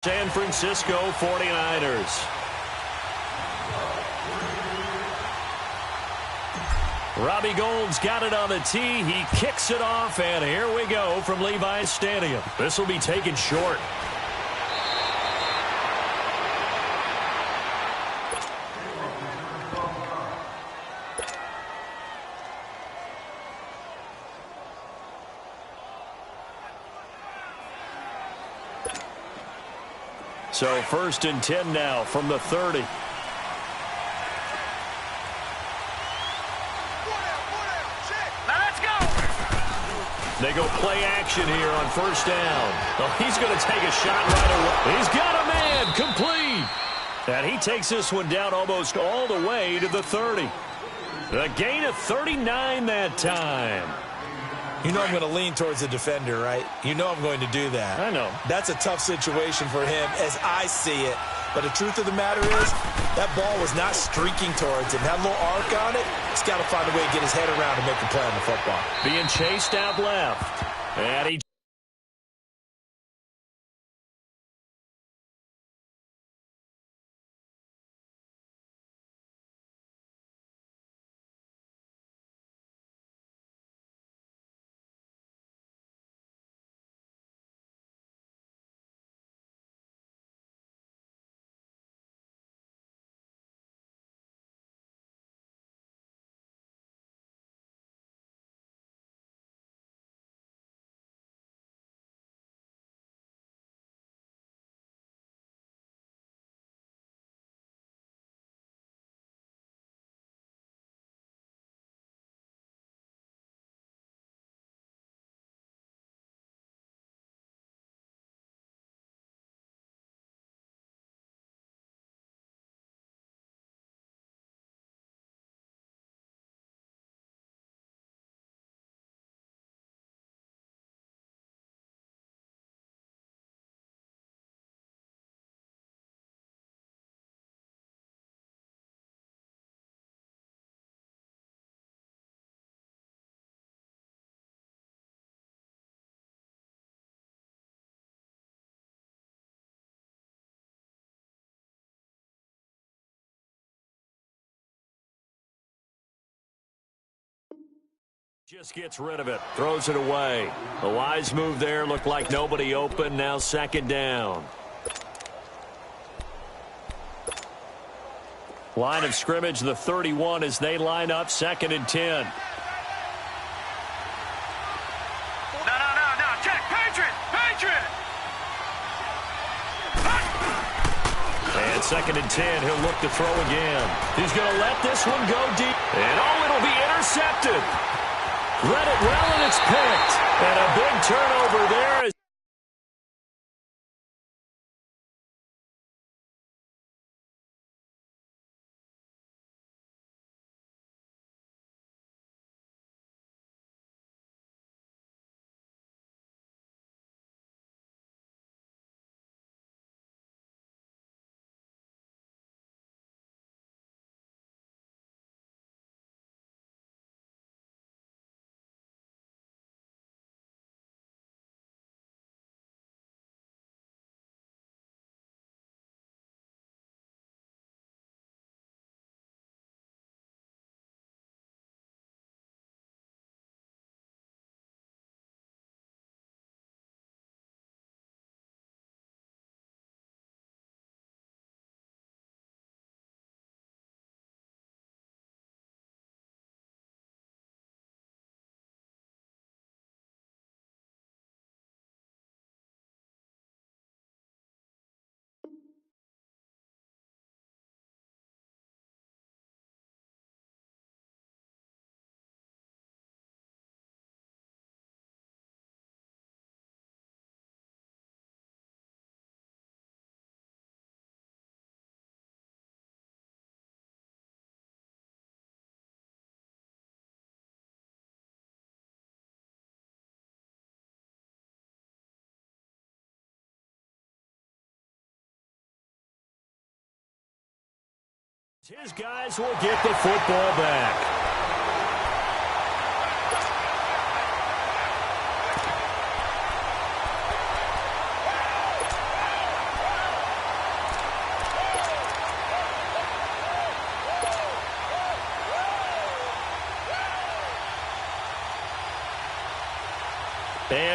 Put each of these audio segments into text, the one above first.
San Francisco 49ers. Robbie Gould's got it on the tee. He kicks it off, and here we go from Levi's Stadium. This will be taken short. So 1st and 10 now from the 30. They go play action here on 1st down. Oh, he's going to take a shot right away. He's got a man, complete. And he takes this one down almost all the way to the 30. The gain of 39 that time. You know I'm going to lean towards the defender, right? You know I'm going to do that. I know. That's a tough situation for him as I see it. But the truth of the matter is, that ball was not streaking towards him. That little arc on it, he's got to find a way to get his head around and make a play on the football. Being chased out left. And he... just gets rid of it, throws it away. A wise move there, looked like nobody open, now 2nd down. Line of scrimmage, the 31 as they line up 2nd and 10. No, check, Patriot! And 2nd and 10, he'll look to throw again. He's going to let this one go deep. And it'll be intercepted. Read it well, and it's picked. And a big turnover there. His guys will get the football back.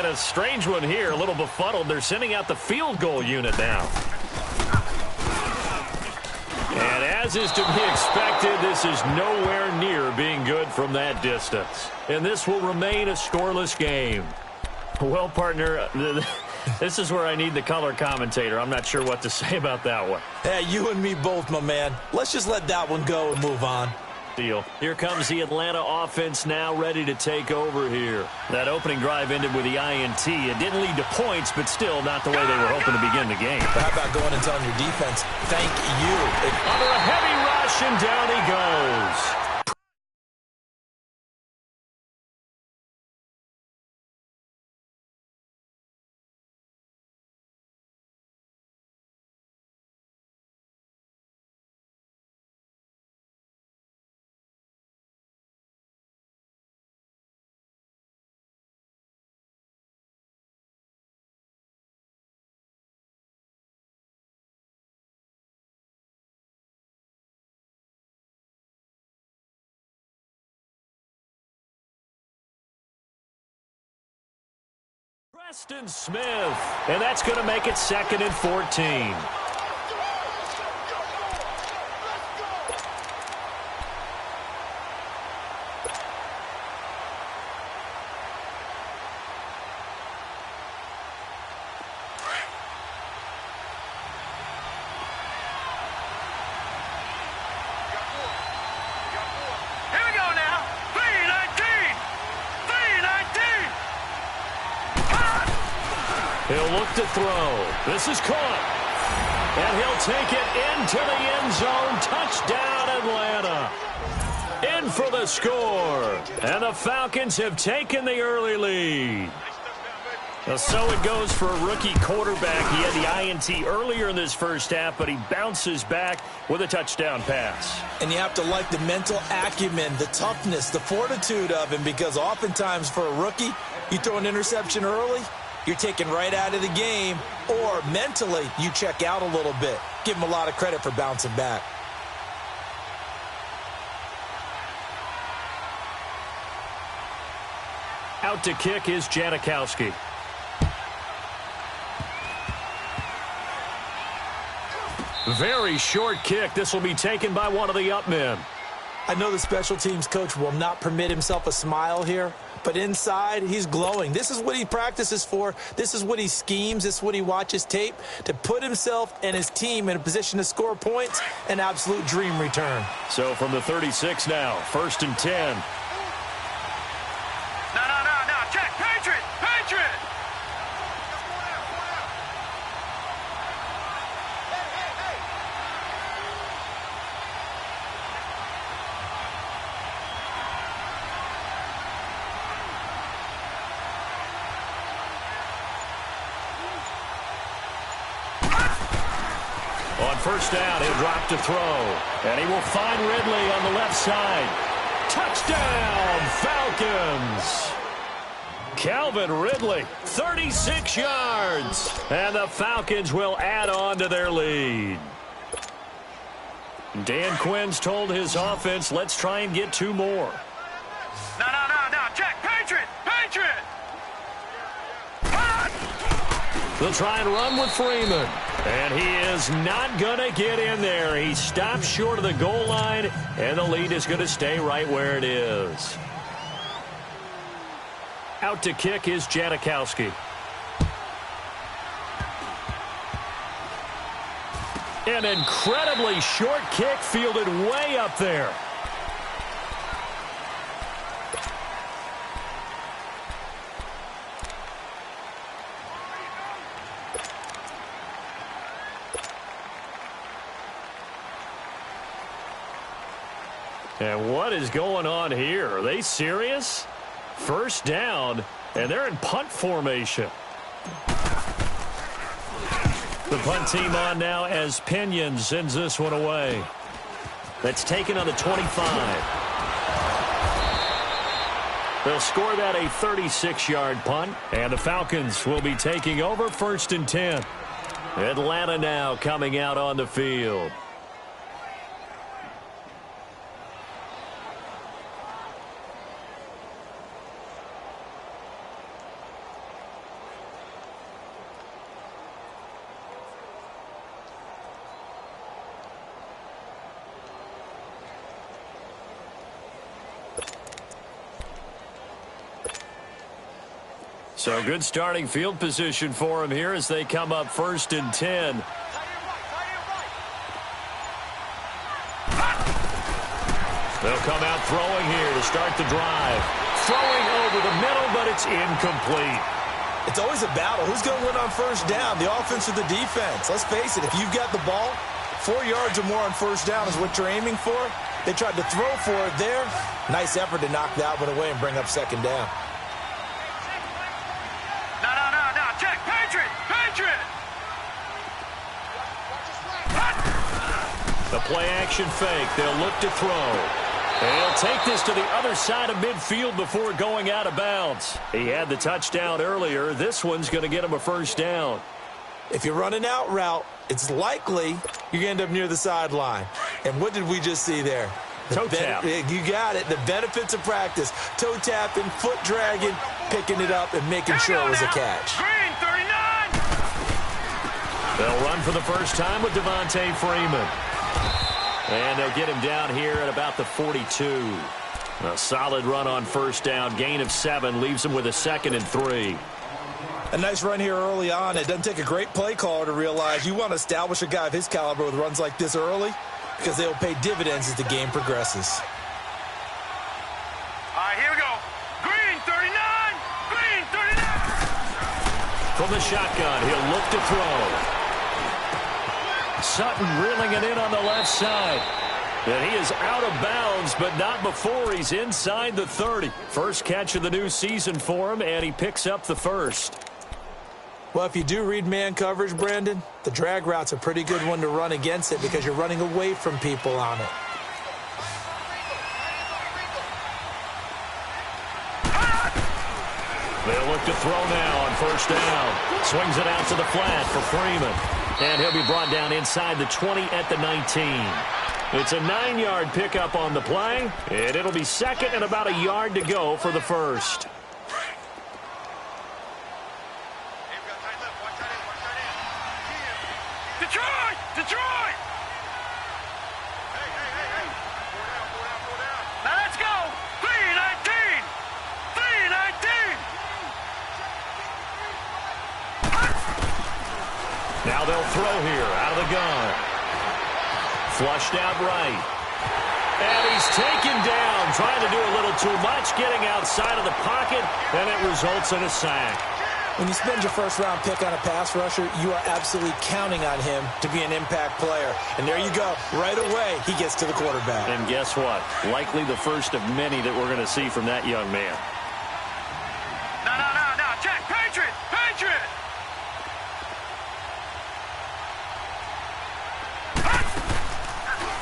And a strange one here, a little befuddled. They're sending out the field goal unit now. And as is to be expected, this is nowhere near being good from that distance. And this will remain a scoreless game. Well, partner, this is where I need the color commentator. I'm not sure what to say about that one. Hey, you and me both, my man. Let's just let that one go and move on. Deal. Here comes the Atlanta offense now ready to take over here. That opening drive ended with the INT. It didn't lead to points, but still not the way they were hoping to begin the game. How about going and telling your defense, thank you? Under a heavy rush, and down he goes. Preston Smith, and that's going to make it 2nd and 14. He'll look to throw. This is caught. And he'll take it into the end zone. Touchdown, Atlanta. In for the score. And the Falcons have taken the early lead. So it goes for a rookie quarterback. He had the INT earlier in this first half, but he bounces back with a touchdown pass. And you have to like the mental acumen, the toughness, the fortitude of him, because oftentimes for a rookie, you throw an interception early, you're taken right out of the game, or mentally you check out a little bit. Give him a lot of credit for bouncing back. Out to kick is Janikowski. Very short kick. This will be taken by one of the up men. I know the special teams coach will not permit himself a smile here, but inside, he's glowing. This is what he practices for. This is what he schemes. This is what he watches tape to put himself and his team in a position to score points. An absolute dream return. So from the 36 now, 1st and 10. No. Check. Patriot. On 1st down, he'll drop to throw. And he will find Ridley on the left side. Touchdown, Falcons! Calvin Ridley, 36 yards. And the Falcons will add on to their lead. Dan Quinn's told his offense, let's try and get 2 more. No. Check. Patriot. They'll try and run with Freeman. And he is not going to get in there. He stops short of the goal line, and the lead is going to stay right where it is. Out to kick is Janikowski. An incredibly short kick fielded way up there. And what is going on here? Are they serious? 1st down, and they're in punt formation. The punt team on now as Pinion sends this one away. That's taken on the 25. They'll score that a 36-yard punt, and the Falcons will be taking over 1st and 10. Atlanta now coming out on the field. So good starting field position for him here as they come up 1st and 10. They'll come out throwing here to start the drive. Throwing over the middle, but it's incomplete. It's always a battle. Who's going to win on 1st down, the offense or the defense? Let's face it, if you've got the ball, 4 yards or more on 1st down is what you're aiming for. They tried to throw for it there. Nice effort to knock that one away and bring up 2nd down. No. Check. Patriot. The play action fake. They'll look to throw. They'll take this to the other side of midfield before going out of bounds. He had the touchdown earlier. This one's going to get him a 1st down. If you run an out route, it's likely you're going to end up near the sideline. And what did we just see there? Toe tap. You got it. The benefits of practice. Toe tapping, foot dragging, picking it up, and making sure it was a catch. Green 39. They'll run for the first time with Devontae Freeman. And they'll get him down here at about the 42. A solid run on 1st down. Gain of 7 leaves him with a 2nd and 3. A nice run here early on. It doesn't take a great play caller to realize you want to establish a guy of his caliber with runs like this early because they'll pay dividends as the game progresses. All right, here we go. Green 39. Green 39. From the shotgun, he'll look to throw. Sutton reeling it in on the left side. And he is out of bounds, but not before he's inside the 30. First catch of the new season for him, and he picks up the 1st. Well, if you do read man coverage, Brandon, the drag route's a pretty good one to run against it because you're running away from people on it. They'll look to throw now on 1st down. Swings it out to the flat for Freeman. And he'll be brought down inside the 20 at the 19. It's a 9-yard pickup on the play, and it'll be 2nd and about a yard to go for the 1st. Detroit! Now let's go! 319! 319! Now they'll throw here out of the gun. Flushed out right. And he's taken down, trying to do a little too much, getting outside of the pocket, and it results in a sack. When you spend your 1st-round pick on a pass rusher, you are absolutely counting on him to be an impact player. And there you go. Right away, he gets to the quarterback. And guess what? Likely the first of many that we're going to see from that young man. No. Check. Patriot.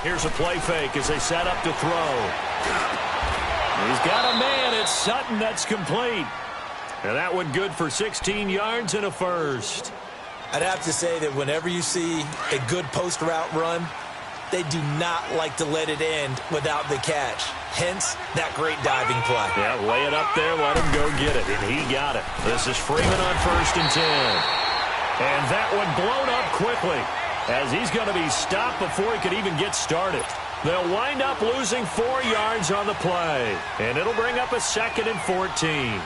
Here's a play fake as they set up to throw. He's got a man. It's Sutton. That's complete. And that one good for 16 yards and a 1st. I'd have to say that whenever you see a good post route run, they do not like to let it end without the catch. Hence, that great diving play. Yeah, lay it up there, let him go get it. And he got it. This is Freeman on 1st and 10. And that one blown up quickly as he's going to be stopped before he could even get started. They'll wind up losing 4 yards on the play. And it'll bring up a 2nd and 14.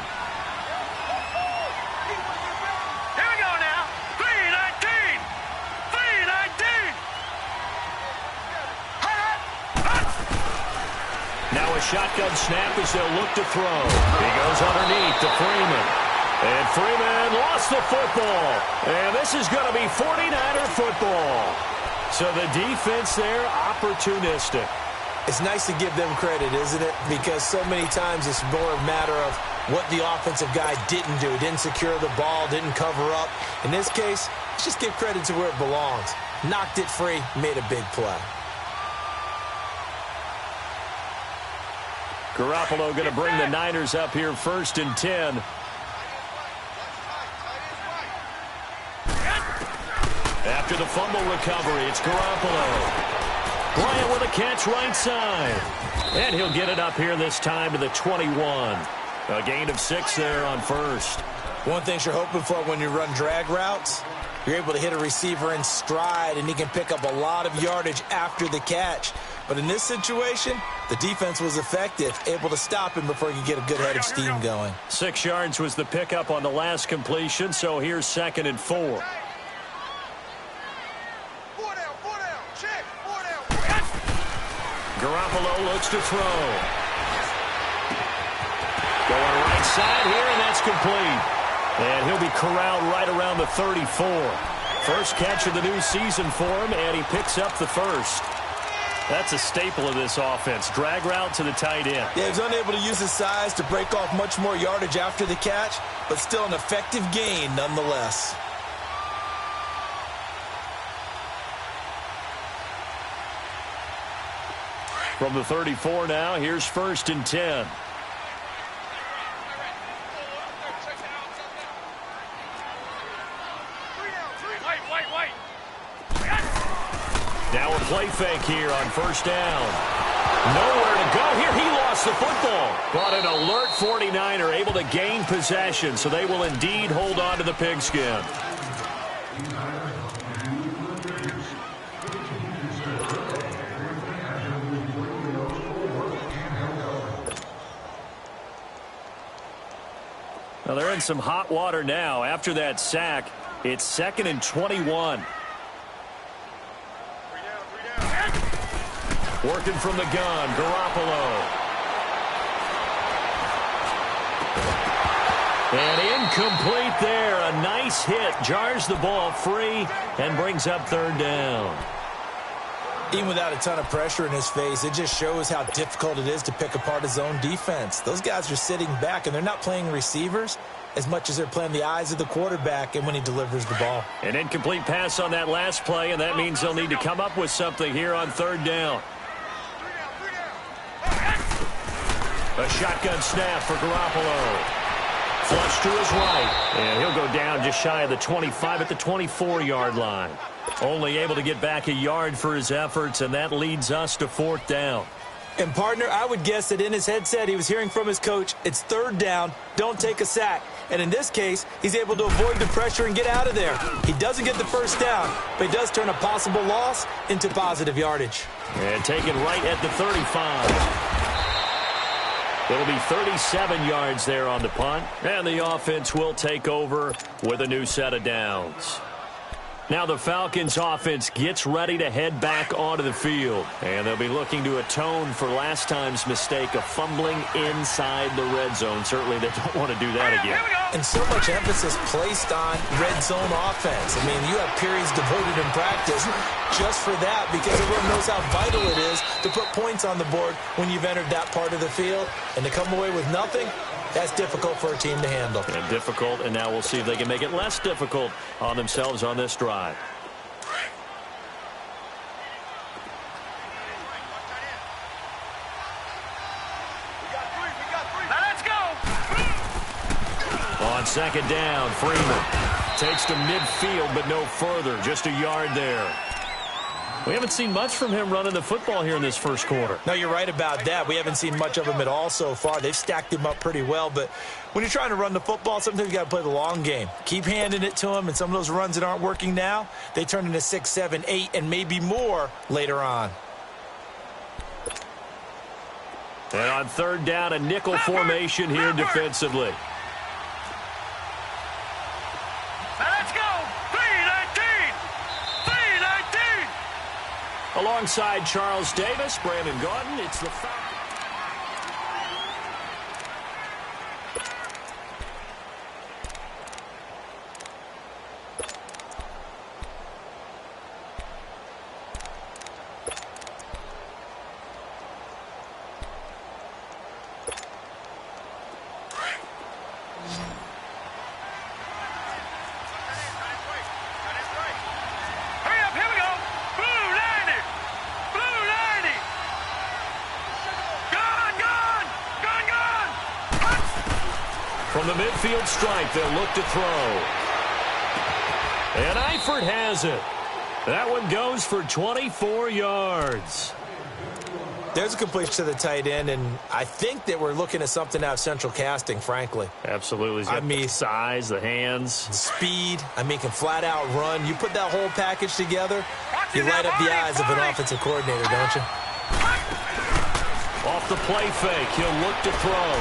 Now a shotgun snap as they'll look to throw. He goes underneath to Freeman. And Freeman lost the football. And this is going to be 49er football. So the defense there, opportunistic. It's nice to give them credit, isn't it? Because so many times it's more a matter of what the offensive guy didn't do. Didn't secure the ball, didn't cover up. In this case, let's just give credit to where it belongs. Knocked it free, made a big play. Garoppolo going to bring the Niners up here 1st and 10. After the fumble recovery, it's Garoppolo. Bryant with a catch right side. And he'll get it up here this time to the 21. A gain of 6 there on 1st. One thing you're hoping for when you run drag routes, you're able to hit a receiver in stride, and he can pick up a lot of yardage after the catch. But in this situation, the defense was effective, able to stop him before he could get a good head of steam going. 6 yards was the pickup on the last completion, so here's 2nd and 4. Garoppolo looks to throw. Going right side here, and that's complete. And he'll be corralled right around the 34. First catch of the new season for him, and he picks up the first. That's a staple of this offense. Drag route to the tight end. Yeah, he's unable to use his size to break off much more yardage after the catch, but still an effective gain nonetheless. From the 34 now, here's 1st and 10. Now a play fake here on 1st down. Nowhere to go here. He lost the football. But an alert 49er able to gain possession, so they will indeed hold on to the pigskin. Now they're in some hot water now. After that sack, it's 2nd and 21. Working from the gun, Garoppolo. And incomplete there. A nice hit. Jars the ball free and brings up 3rd down. Even without a ton of pressure in his face, it just shows how difficult it is to pick apart his own defense. Those guys are sitting back, and they're not playing receivers as much as they're playing the eyes of the quarterback and when he delivers the ball. An incomplete pass on that last play, and that means they'll need to come up with something here on 3rd down. A shotgun snap for Garoppolo. Flush to his right. And he'll go down just shy of the 25 at the 24-yard line. Only able to get back a yard for his efforts, and that leads us to 4th down. And, partner, I would guess that in his headset he was hearing from his coach, it's 3rd down, don't take a sack. And in this case, he's able to avoid the pressure and get out of there. He doesn't get the 1st down, but he does turn a possible loss into positive yardage. And taken right at the 35. It'll be 37 yards there on the punt, and the offense will take over with a new set of downs. Now the Falcons offense gets ready to head back onto the field, and they'll be looking to atone for last time's mistake of fumbling inside the red zone. Certainly they don't want to do that again. And so much emphasis placed on red zone offense. I mean, you have periods devoted in practice just for that, because everyone knows how vital it is to put points on the board when you've entered that part of the field. And to come away with nothing, that's difficult for a team to handle. And difficult, and now we'll see if they can make it less difficult on themselves on this drive. Now let's go. On 2nd down, Freeman takes to midfield, but no further. Just a yard there. We haven't seen much from him running the football here in this first quarter. No, you're right about that. We haven't seen much of him at all so far. They've stacked him up pretty well, but when you're trying to run the football, sometimes you got to play the long game. Keep handing it to him, and some of those runs that aren't working now, they turn into 6, 7, 8, and maybe more later on. And on 3rd down, a nickel formation here defensively. Alongside Charles Davis, Brandon Gordon, it's the Falcons. From the midfield stripe, they'll look to throw. And Eifert has it. That one goes for 24 yards. There's a completion to the tight end, and I think that we're looking at something out of Central Casting, frankly. Absolutely. He's got the size, the hands. Speed. I mean, can flat out run. You put that whole package together, you light up the eyes of an offensive coordinator, don't you? Off the play fake, he'll look to throw.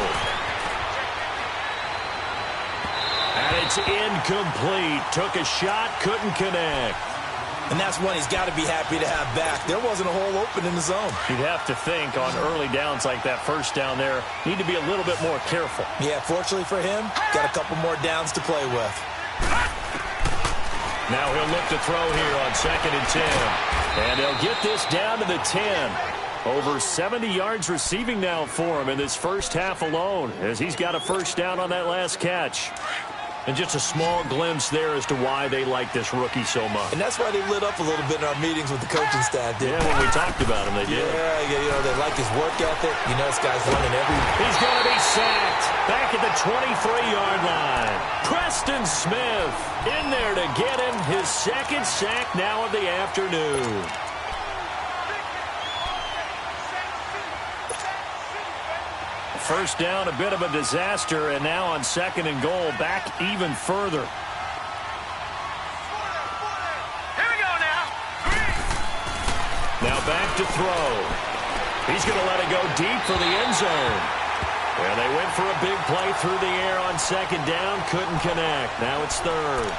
And it's incomplete. Took a shot, couldn't connect. And that's one he's got to be happy to have back. There wasn't a hole open in the zone. You'd have to think on early downs like that first down there, need to be a little bit more careful. Yeah, fortunately for him, got a couple more downs to play with. Now he'll look to throw here on 2nd and 10. And they'll get this down to the 10. Over 70 yards receiving now for him in this first half alone, as he's got a first down on that last catch. And just a small glimpse there as to why they like this rookie so much. And that's why they lit up a little bit in our meetings with the coaching staff, didn't they? When we talked about him, they did. Yeah, you know, they like his work ethic. You know, this guy's running every... He's going to be sacked back at the 23-yard line. Preston Smith in there to get him his second sack now of the afternoon. First down, a bit of a disaster, and now on 2nd and goal, back even further. Here we go now. Now back to throw. He's going to let it go deep for the end zone. And they went for a big play through the air on 2nd down, couldn't connect. Now it's 3rd.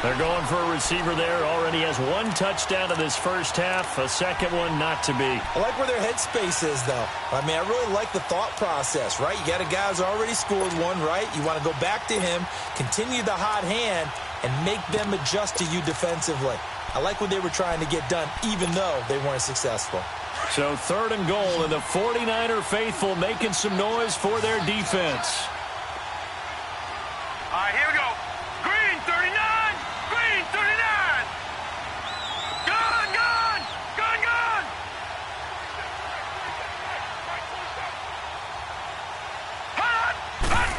They're going for a receiver there. Already has 1 touchdown in this first half. A second one not to be. I like where their headspace is, though. I mean, I really like the thought process, right? You got a guy who's already scored one, right? You want to go back to him, continue the hot hand, and make them adjust to you defensively. I like what they were trying to get done, even though they weren't successful. So 3rd and goal, and the 49er faithful making some noise for their defense. All right, here we go. Green 39. Green 39. Gone, gone. Gone, gone. Hot, hot.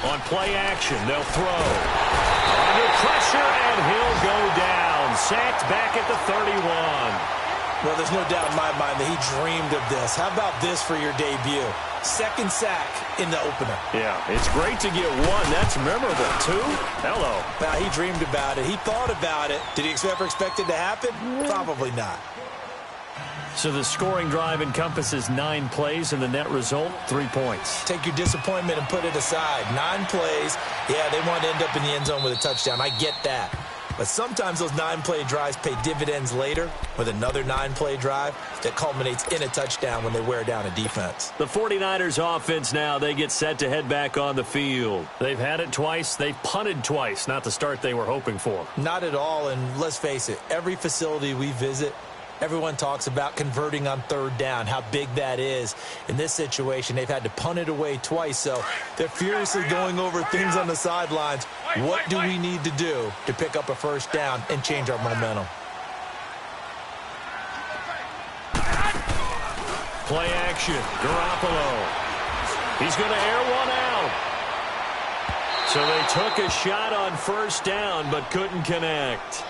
On play action, they'll throw. Under pressure, and he'll go down. Sacked back at the 31. Well, there's no doubt in my mind that he dreamed of this. How about this for your debut? 2nd sack in the opener. Yeah, it's great to get 1. That's memorable. 2? Hello. Now, he dreamed about it. He thought about it. Did he ever expect it to happen? Probably not. So the scoring drive encompasses 9 plays, and the net result, 3 points. Take your disappointment and put it aside. 9 plays. Yeah, they want to end up in the end zone with a touchdown. I get that. But sometimes those 9-play drives pay dividends later with another 9-play drive that culminates in a touchdown when they wear down a defense. The 49ers offense now, they get set to head back on the field. They've had it twice. They've punted twice. Not the start they were hoping for. Not at all, and let's face it, every facility we visit, everyone talks about converting on 3rd down, how big that is. In this situation, they've had to punt it away twice, so they're furiously going over things on the sidelines. What do we need to do to pick up a first down and change our momentum? Play action, Garoppolo. He's going to air one out. So they took a shot on first down, but couldn't connect.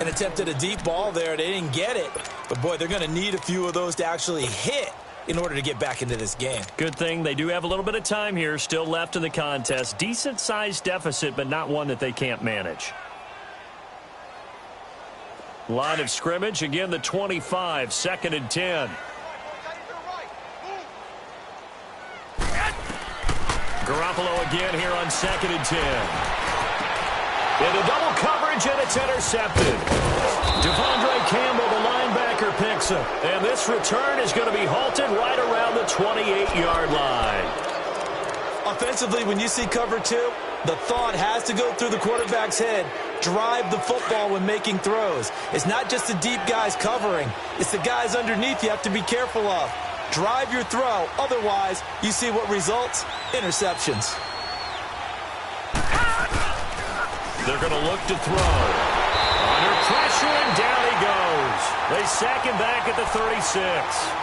And attempted a deep ball there. They didn't get it. But, boy, they're going to need a few of those to actually hit in order to get back into this game. Good thing they do have a little bit of time here still left in the contest. Decent-sized deficit, but not one that they can't manage. Line of scrimmage, again the 25, 2nd and 10. Garoppolo again here on 2nd and 10. Into double coverage, and it's intercepted. Devondre Campbell, the linebacker, picks him. And this return is going to be halted right around the 28-yard line. Offensively, when you see cover 2, the thought has to go through the quarterback's head. Drive the football when making throws. It's not just the deep guys covering. It's the guys underneath you have to be careful of. Drive your throw. Otherwise, you see what results? Interceptions. They're going to look to throw. Under pressure, and down he goes. They sack him back at the 36.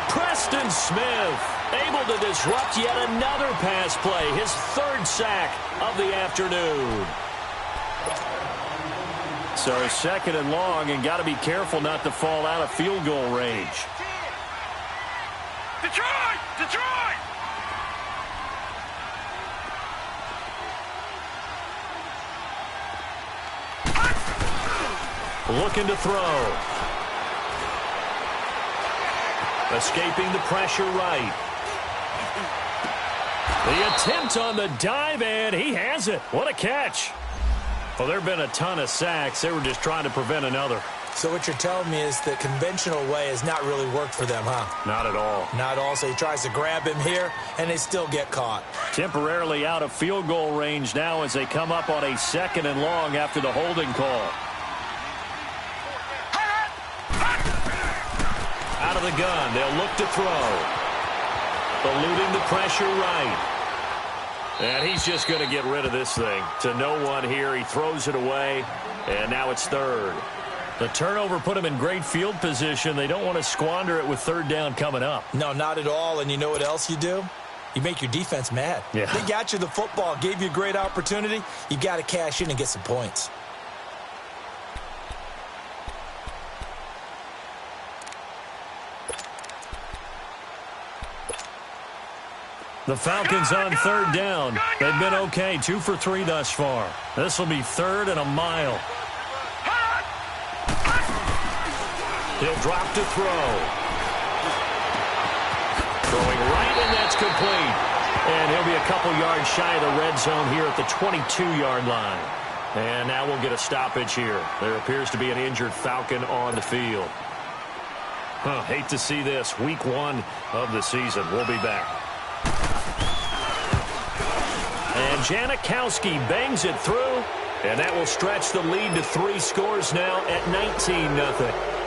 Preston Smith able to disrupt yet another pass play. His 3rd sack of the afternoon. So 2nd and long, and got to be careful not to fall out of field goal range. Detroit! Detroit! Looking to throw. Escaping the pressure right. The attempt on the dive, and he has it. What a catch. Well, there have been a ton of sacks. They were just trying to prevent another. So what you're telling me is the conventional way has not really worked for them, huh? Not at all. Not all. So he tries to grab him here, and they still get caught. Temporarily out of field goal range now as they come up on a 2nd and long after the holding call. Out of the gun. They'll look to throw. Eluding the pressure right. And he's just going to get rid of this thing. To no one here. He throws it away, and now it's 3rd. The turnover put him in great field position. They don't want to squander it with 3rd down coming up. No, not at all. And you know what else you do? You make your defense mad. Yeah. They got you the football, gave you a great opportunity. You got to cash in and get some points. The Falcons on 3rd down. They've been okay, 2 for 3 thus far. This will be 3rd and a mile. He'll drop to throw. Throwing right, and that's complete. And he'll be a couple yards shy of the red zone here at the 22-yard line. And now we'll get a stoppage here. There appears to be an injured Falcon on the field. Hate to see this. Week 1 of the season. We'll be back. And Janikowski bangs it through, and that will stretch the lead to 3 scores now at 19-0.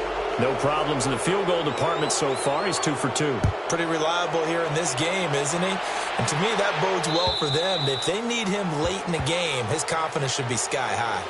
No problems in the field goal department so far. He's 2 for 2. Pretty reliable here in this game, isn't he? And to me, that bodes well for them. If they need him late in the game, his confidence should be sky high.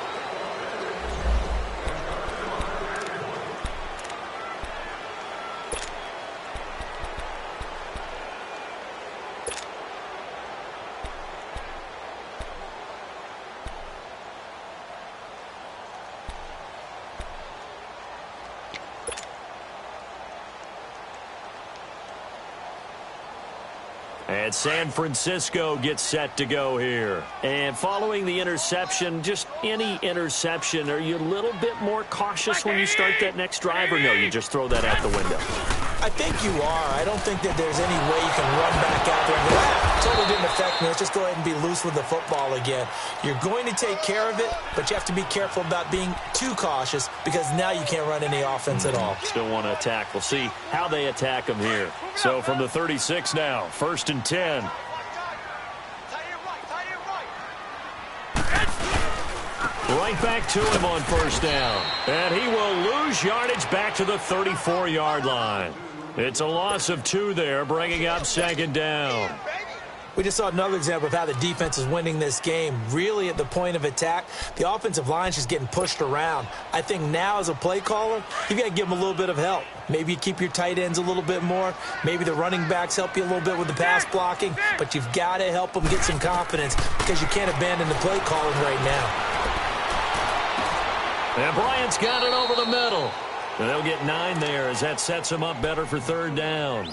And San Francisco gets set to go here. And following the interception, just any interception, are you a little bit more cautious when you start that next drive, or no, you just throw that out the window? I think you are. I don't think that there's any way you can run back out there and go, totally didn't affect me. Let's just go ahead and be loose with the football again. You're going to take care of it, but you have to be careful about being too cautious because now you can't run any offense at all. Still want to attack. We'll see how they attack them here. So from the 36 now, 1st and 10. Right back to him on 1st down. And he will lose yardage back to the 34-yard line. It's a loss of 2 there, bringing up 2nd down. We just saw another example of how the defense is winning this game. Really at the point of attack, the offensive line is just getting pushed around. I think now as a play caller, you've got to give them a little bit of help. Maybe you keep your tight ends a little bit more. Maybe the running backs help you a little bit with the pass blocking. But you've got to help them get some confidence because you can't abandon the play calling right now. And Bryant's got it over the middle. And they'll get 9 there as that sets them up better for 3rd down.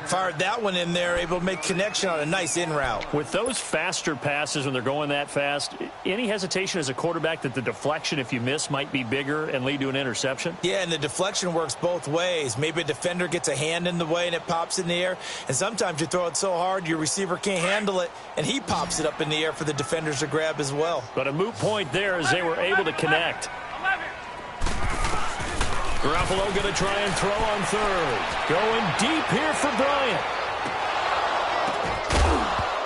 Fired that one in there, able to make connection on a nice in route. With those faster passes when they're going that fast, any hesitation as a quarterback that the deflection, if you miss, might be bigger and lead to an interception? Yeah, and the deflection works both ways. Maybe a defender gets a hand in the way and it pops in the air. And sometimes you throw it so hard your receiver can't handle it, and he pops it up in the air for the defenders to grab as well. But a moot point there as they were able to connect. Garoppolo going to try and throw on 3rd. Going deep here for Bryant.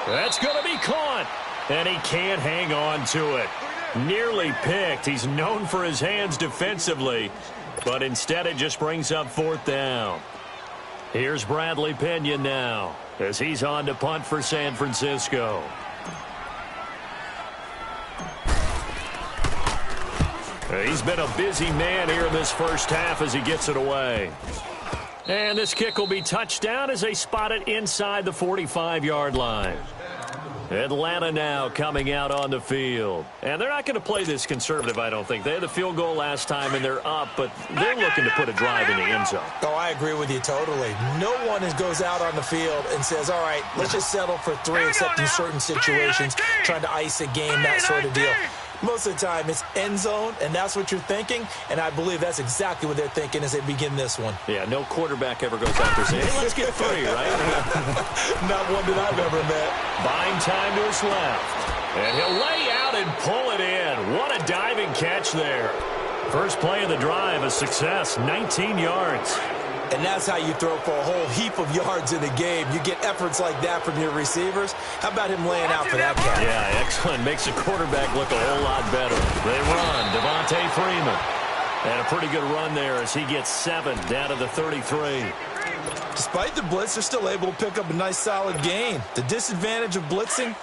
That's going to be caught. And he can't hang on to it. Nearly picked. He's known for his hands defensively. But instead it just brings up 4th down. Here's Bradley Pinion now as he's on to punt for San Francisco. He's been a busy man here in this first half as he gets it away. And this kick will be touchdown as they spot it inside the 45-yard line. Atlanta now coming out on the field. And they're not going to play this conservative, I don't think. They had the field goal last time, and they're up, but they're looking to put a drive in the end zone. Oh, I agree with you totally. No one goes out on the field and says, all right, let's just settle for 3 except in certain situations, trying to ice a game, that sort of deal. Most of the time, it's end zone, and that's what you're thinking, and I believe that's exactly what they're thinking as they begin this one. Yeah, no quarterback ever goes out there saying, hey, let's get free, right? Not one that I've ever met. Buying time to his left. And he'll lay out and pull it in. What a diving catch there. First play of the drive, a success, 19 yards. And that's how you throw for a whole heap of yards in a game. You get efforts like that from your receivers. How about him laying out for that catch? Yeah, excellent. Makes the quarterback look a whole lot better. They run. Devontae Freeman. And a pretty good run there as he gets 7 down to the 33. Despite the blitz, they're still able to pick up a nice solid gain. The disadvantage of blitzing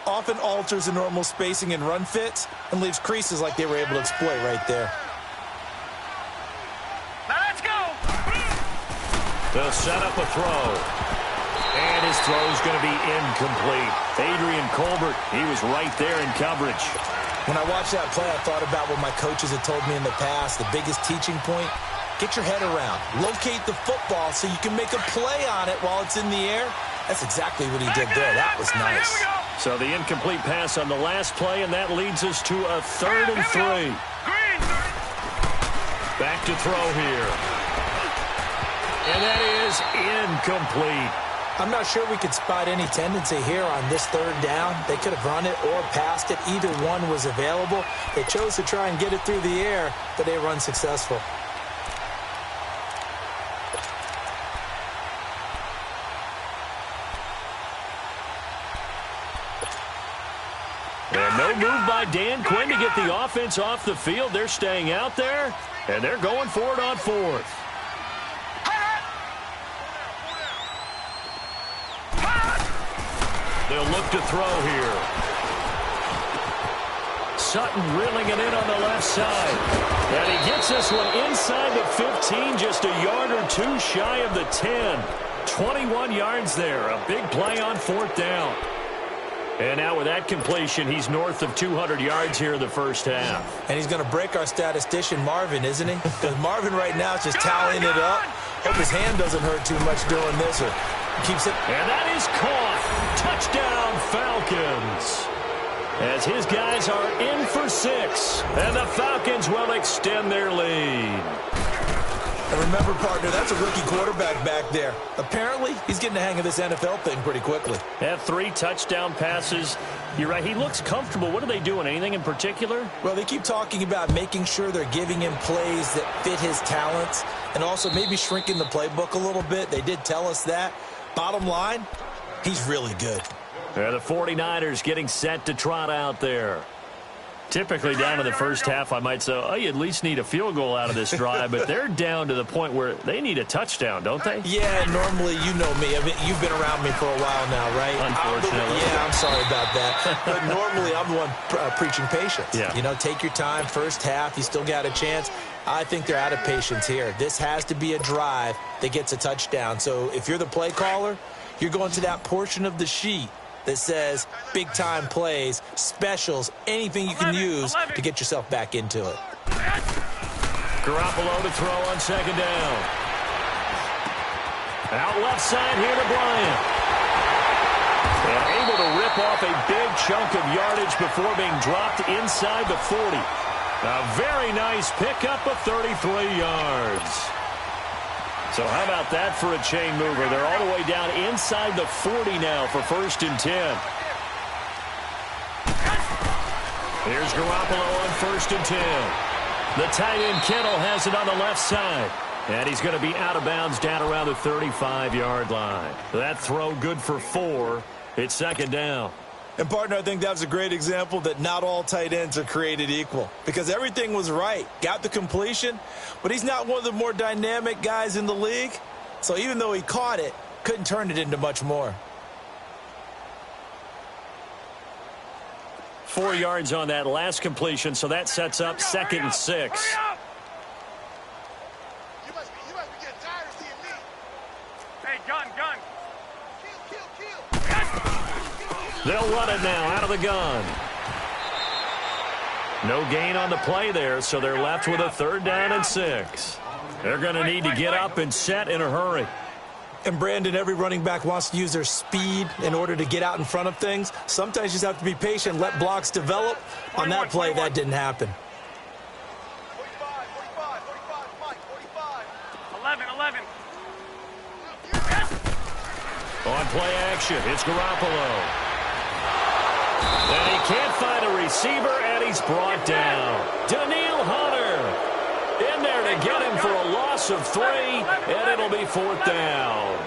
often alters the normal spacing and run fits and leaves creases like they were able to exploit right there. They'll set up a throw. And his throw is going to be incomplete. Adrian Colbert, he was right there in coverage. When I watched that play, I thought about what my coaches had told me in the past. The biggest teaching point, get your head around. Locate the football so you can make a play on it while it's in the air. That's exactly what he did there. That was nice. So the incomplete pass on the last play, and that leads us to a 3rd and 3. Back to throw here. And that is incomplete. I'm not sure we could spot any tendency here on this 3rd down. They could have run it or passed it. Either one was available. They chose to try and get it through the air, but they run successful. And no move by Dan Quinn to get the offense off the field. They're staying out there, and they're going for it on 4th. They'll look to throw here. Sutton reeling it in on the left side. And he gets this one inside the 15, just a yard or 2 shy of the 10. 21 yards there. A big play on 4th down. And now with that completion, he's north of 200 yards here in the first half. And he's going to break our statistician, Marvin, isn't he? Because Marvin right now is just tallying it up. Hope his hand doesn't hurt too much doing this or keeps it. And that is caught. Touchdown, Falcons. As his guys are in for 6. And the Falcons will extend their lead. And remember, partner, that's a rookie quarterback back there. Apparently, he's getting the hang of this NFL thing pretty quickly. Had 3 touchdown passes. You're right, he looks comfortable. What are they doing? Anything in particular? Well, they keep talking about making sure they're giving him plays that fit his talents and also maybe shrinking the playbook a little bit. They did tell us that. Bottom line, he's really good. Yeah, the 49ers getting set to trot out there. Typically down in the first half, I might say, oh, you at least need a field goal out of this drive, but they're down to the point where they need a touchdown, don't they? Yeah, normally, you know me. I mean, you've been around me for a while now, right? Unfortunately. I'm sorry about that. But normally, I'm the one preaching patience. Yeah. You know, take your time. First half, you still got a chance. I think they're out of patience here. This has to be a drive that gets a touchdown. So if you're the play caller, you're going to that portion of the sheet that says big-time plays, specials, anything you can use to get yourself back into it. Garoppolo to throw on 2nd down. Out left side here to Bryant. And able to rip off a big chunk of yardage before being dropped inside the 40. A very nice pickup of 33 yards. So how about that for a chain mover? They're all the way down inside the 40 now for 1st and 10. Here's Garoppolo on 1st and 10. The tight end Kittle has it on the left side. And he's going to be out of bounds down around the 35-yard line. That throw good for 4. It's 2nd down. And, partner, I think that was a great example that not all tight ends are created equal because everything was right. Got the completion, but he's not one of the more dynamic guys in the league. So even though he caught it, couldn't turn it into much more. 4 yards on that last completion, so that sets up 2nd and 6. You must be getting tired of seeing me. Hey, gun. They'll run it now out of the gun. No gain on the play there, so they're left with a 3rd down and 6. They're going to need to get up and set in a hurry. And, Brandon, every running back wants to use their speed in order to get out in front of things. Sometimes you just have to be patient, let blocks develop. On that play, that didn't happen. 11. On play action, it's Garoppolo. And he can't find a receiver, and he's brought down. Danielle Hunter in there to get him for a loss of 3, and it'll be 4th down.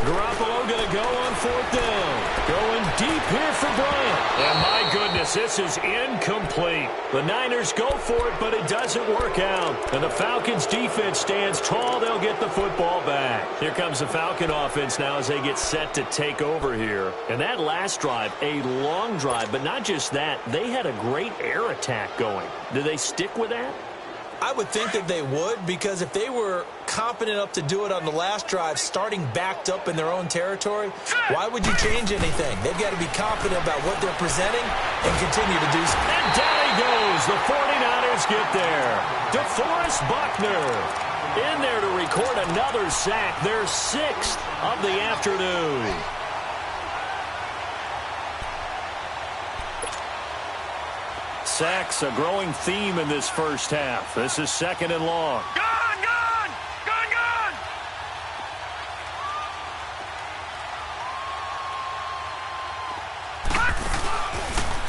Garoppolo going to go on 4th down. Going deep here for Bryant. And my goodness, this is incomplete. The Niners go for it, but it doesn't work out. And the Falcons defense stands tall. They'll get the football back. Here comes the Falcon offense now as they get set to take over here. And that last drive, a long drive, but not just that. They had a great air attack going. Do they stick with that? I would think that they would, because if they were confident enough to do it on the last drive, starting backed up in their own territory, why would you change anything? They've got to be confident about what they're presenting and continue to do so. And down he goes. The 49ers get there. DeForest Buckner in there to record another sack, their 6th of the afternoon. Sacks, a growing theme in this first half. This is 2nd and long. Gone!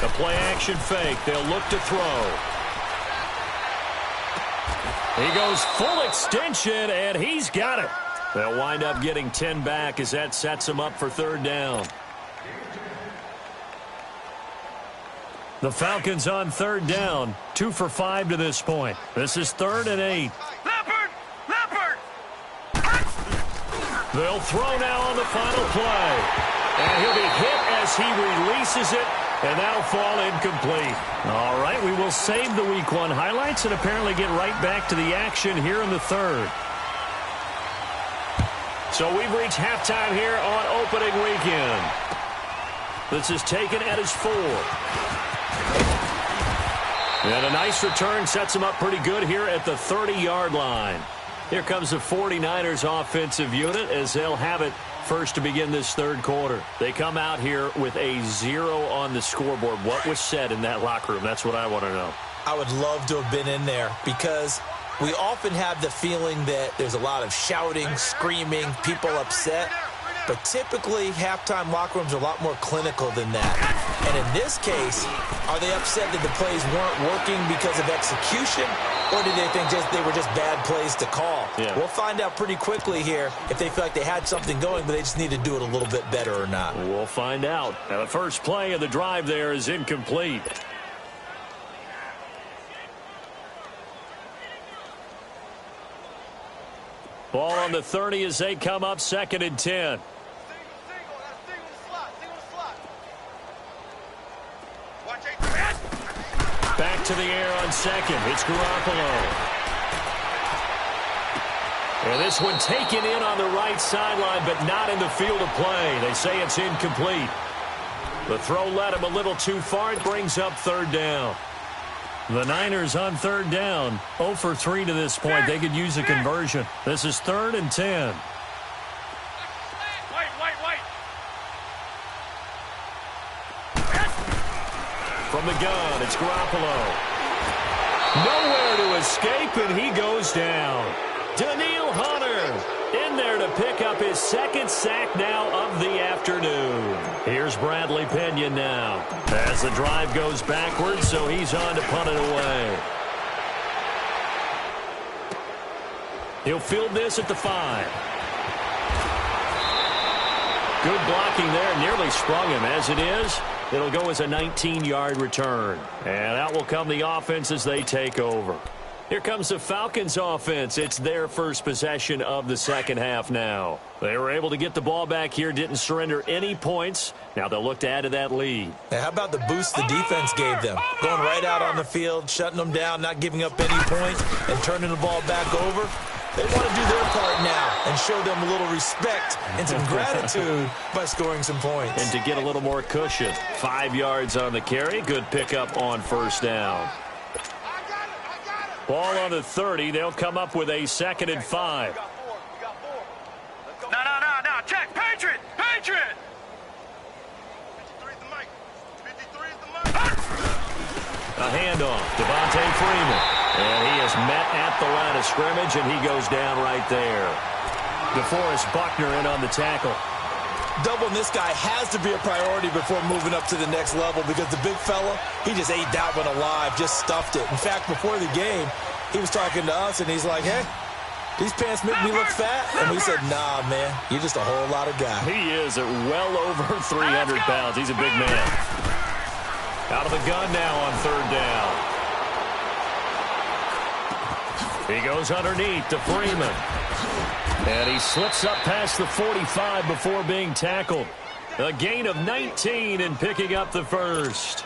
The play action fake. They'll look to throw. He goes full extension, and he's got it. They'll wind up getting 10 back as that sets them up for 3rd down. The Falcons on 3rd down, 2 for 5 to this point. This is 3rd and 8. Leopard! They'll throw now on the final play. And he'll be hit as he releases it, and that'll fall incomplete. All right, we will save the Week 1 highlights and apparently get right back to the action here in the 3rd. So we've reached halftime here on opening weekend. This is taken at his 4. And a nice return sets him up pretty good here at the 30-yard line. Here comes the 49ers offensive unit as they'll have it first to begin this 3rd quarter. They come out here with a 0 on the scoreboard. What was said in that locker room? That's what I want to know. I would love to have been in there, because we often have the feeling that there's a lot of shouting, screaming, people upset. But typically, halftime locker rooms are a lot more clinical than that. And in this case, are they upset that the plays weren't working because of execution, or did they think they were just bad plays to call? Yeah. We'll find out pretty quickly here if they feel like they had something going, but they just need to do it a little bit better or not. We'll find out. Now, the first play of the drive there is incomplete. Ball on the 30 as they come up 2nd and 10. Back to the air on 2nd. It's Garoppolo. And this one taken in on the right sideline, but not in the field of play. They say it's incomplete. The throw led him a little too far. It brings up 3rd down. The Niners on 3rd down. 0 for 3 to this point. They could use a conversion. This is 3rd and 10. From the gun, it's Garoppolo. Nowhere to escape, and he goes down. Danielle Hunter in there to pick up his 2nd sack now of the afternoon. Here's Bradley Pena now as the drive goes backwards, so he's on to punt it away. He'll field this at the 5. Good blocking there, nearly sprung him. As it is, it'll go as a 19-yard return. And out will come the offense as they take over. Here comes the Falcons offense. It's their first possession of the 2nd half now. They were able to get the ball back here, didn't surrender any points. Now they'll look to add to that lead. Now, how about the boost the defense gave them? Going right out on the field, shutting them down, not giving up any points, and turning the ball back over. They want to do their part now and show them a little respect and some gratitude by scoring some points. And to get a little more cushion. 5 yards on the carry. Good pickup on 1st down. Ball on the 30. They'll come up with a 2nd and 5. A handoff. Devontae Freeman. And he is met at the line of scrimmage, and he goes down right there. DeForest Buckner in on the tackle. Doubling this guy has to be a priority before moving up to the next level because the big fella, he just ate that one alive, just stuffed it. In fact, before the game, he was talking to us, and he's like, hey, these pants make me look fat. And we said, nah, man, you're just a whole lot of guy. He is at well over 300 pounds. He's a big man. Out of the gun now on third down. He goes underneath to Freeman. And he slips up past the 45 before being tackled. A gain of 19 and picking up the first.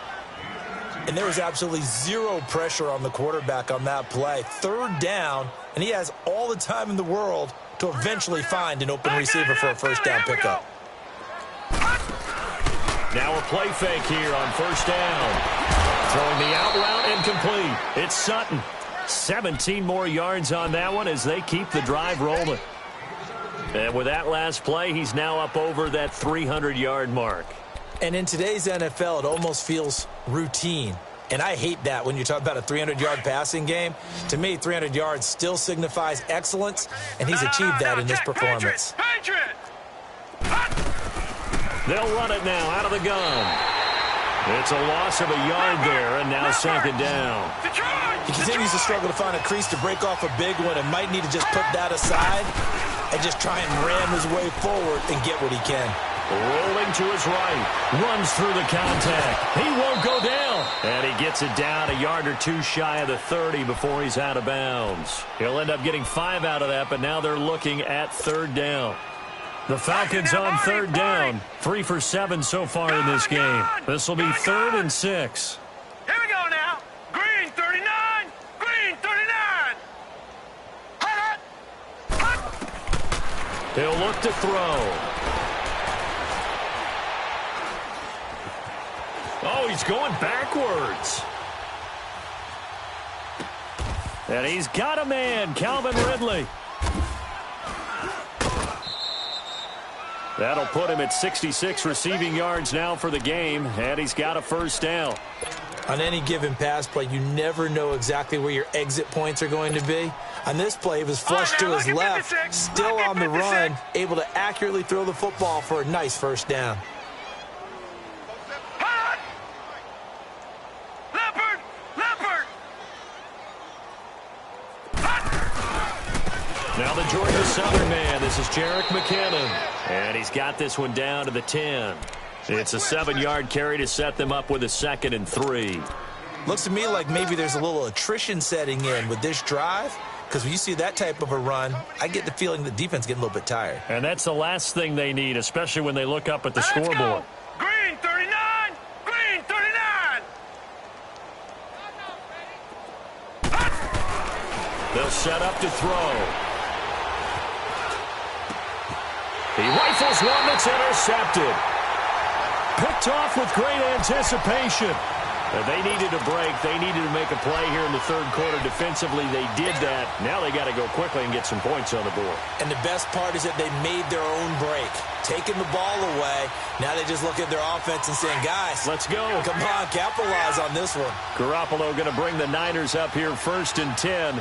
And there was absolutely zero pressure on the quarterback on that play. Third down, and he has all the time in the world to eventually find an open receiver for a first down pickup. Now a play fake here on first down. Throwing the out route incomplete. It's Sutton. 17 more yards on that one as they keep the drive rolling. And with that last play, he's now up over that 300-yard mark. And in today's NFL, it almost feels routine. And I hate that when you talk about a 300-yard passing game. To me, 300 yards still signifies excellence, and he's achieved that in this performance. They'll run it now out of the gun. It's a loss of a yard there, and now second down. He continues to struggle to find a crease to break off a big one and might need to just put that aside and just try and ram his way forward and get what he can. Rolling to his right. Runs through the contact. He won't go down. And he gets it down a yard or two shy of the 30 before he's out of bounds. He'll end up getting 5 out of that, but now they're looking at third down. The Falcons on third down. 3 for 7 so far in this game. This will be 3rd and 6. Here we go now. Green 39. Green 39. Hut, hut. He'll look to throw. Oh, he's going backwards. And he's got a man, Calvin Ridley. That'll put him at 66 receiving yards now for the game, and he's got a first down. On any given pass play, you never know exactly where your exit points are going to be. On this play, he was flushed to his left, still on the run, able to accurately throw the football for a nice first down. Now the Georgia Southern man, this is Jerick McKinnon. And he's got this one down to the 10. It's a 7-yard carry to set them up with a 2nd and 3. Looks to me like maybe there's a little attrition setting in with this drive. Because when you see that type of a run, I get the feeling the defense getting a little bit tired. And that's the last thing they need, especially when they look up at the scoreboard. Green 39. Green 39. They'll set up to throw. He rifles one that's intercepted. Picked off with great anticipation. They needed a break. They needed to make a play here in the third quarter. Defensively, they did that. Now they got to go quickly and get some points on the board. And the best part is that they made their own break. Taking the ball away. Now they just look at their offense and saying, guys, let's go. Come on, capitalize on this one. Garoppolo going to bring the Niners up here 1st and 10.